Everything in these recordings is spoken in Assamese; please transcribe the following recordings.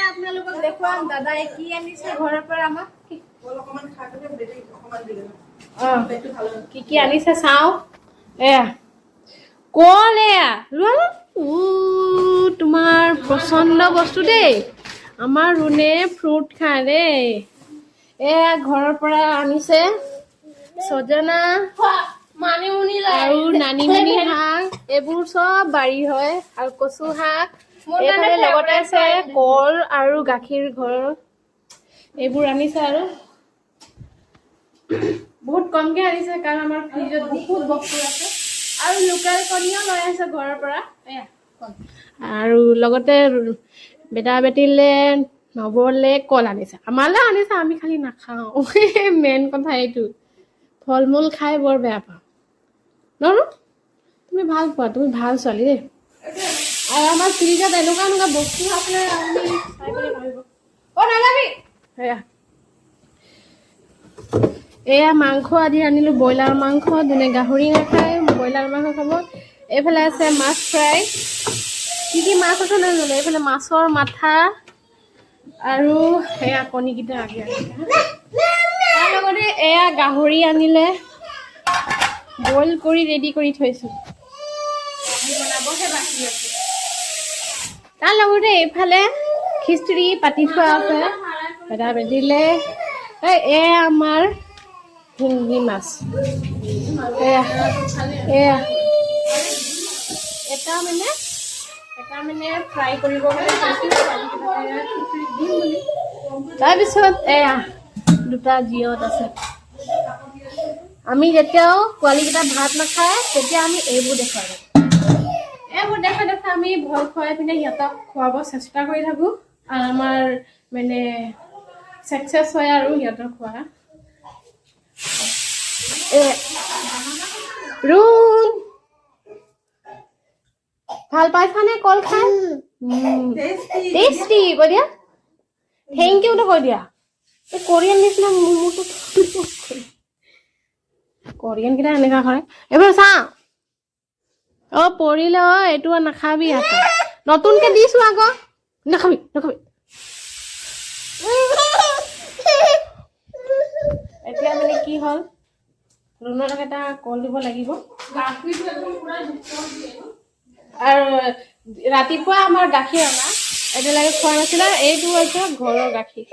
আপোনালোকক দেখুৱাম দাদাই কি আনিছে ঘৰৰ পৰা আমাক কি কি আনিছে চাওঁ এয়া কল এয়া লোৱা তোমাৰ পচন্দ বস্তু দেই আমাৰ ৰুনে ফ্ৰুট খায় দেই এয়া ঘৰৰ পৰা আনিছে সজনা মানিমুনি আৰু নানিমুনি শাক এইবোৰ চব বাৰী হয় আৰু কচু শাক এইফালে লগতে আছে কল আৰু গাখীৰ ঘৰৰ এইবোৰ আনিছে আৰু বহুত কমকে আনিছে কাৰণ আমাৰ ফ্ৰিজত বহুত বস্তু আছে আৰু লোকেল কণীও লৈ আছে ঘৰৰ পৰা এয়া আৰু লগতে বেটা বেটিলে নবলে কল আনিছে আমালৈ আনিছে আমি খালি নাখাওঁ মেইন কথা এইটো ফল মূল খাই বৰ বেয়া পাওঁ নৰো তুমি ভাল পোৱা তুমি ভাল ছোৱালী দেই আৰু আমাৰ ফ্ৰিজত এনেকুৱা এনেকুৱা বস্তু আছে আপুনি চাই পেলাই ভাবিব অ' নাযাবি সেয়া এয়া মাংস আদি আনিলোঁ ব্ৰইলাৰ মাংস যোনে গাহৰি নাখায় ব্ৰইলাৰ মাংস খাব এইফালে আছে মাছ ফ্ৰাই কি কি মাছ আছে নাজানো এইফালে মাছৰ মাথা আৰু এয়া কণীকেইটা আগে তাৰ লগতে এয়া গাহৰি আনিলে বইল কৰি ৰেডি কৰি থৈছোঁ বনাবহে বাকী আছে তাৰ লগতে এইফালে খিচিৰি পাতি থোৱা আছে বেটা বেটিলে এয়া আমাৰ হিন্দী মাছ এয়া এয়া এটা মানে ফ্ৰাই কৰিব তাৰপিছত এয়া দুটা জিঅত আছে আমি যেতিয়াও পোৱালীকেইটা ভাত নাখায় তেতিয়া আমি এইবোৰ দেখুৱাই আমি ভয় খুৱাই পিনে সিহঁতক খুৱাব চেষ্টা কৰি থাকোঁ আৰু আমাৰ মানে চাকচেছ হয় আৰু সিহঁতক খোৱা ৰুম ভাল পাইছানে কল খাই টেষ্টি কৈ দিয়া থেংক ইউটো কৈ দিয়া এই কোৰিয়ান নিচিনা মোৰটো কোৰিয়ান কেইটা এনেকুৱা কৰে এইবাৰ চা অ পৰিলে অ এইটো নাখাবি আকৌ নতুনকে দিছো আকৌ নাখাবি এতিয়া মানে কি হ'ল ৰুণক এটা কল দিব লাগিব আৰু ৰাতিপুৱা আমাৰ গাখীৰ অনা এতিয়ালৈকে খোৱা নাছিলে এইটো হৈছে ঘৰৰ গাখীৰ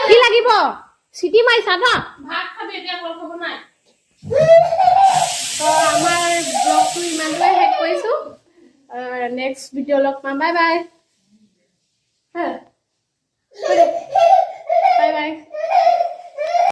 কি লাগিব চিটি মাৰিছা ন ভাত খাবি এতিয়া কল খাব নাই তো আমাৰ ব্লগটো ইমানটোৱে শেষ কৰিছোঁ নেক্সট ভিডিঅ' লগ পাম বাই বাই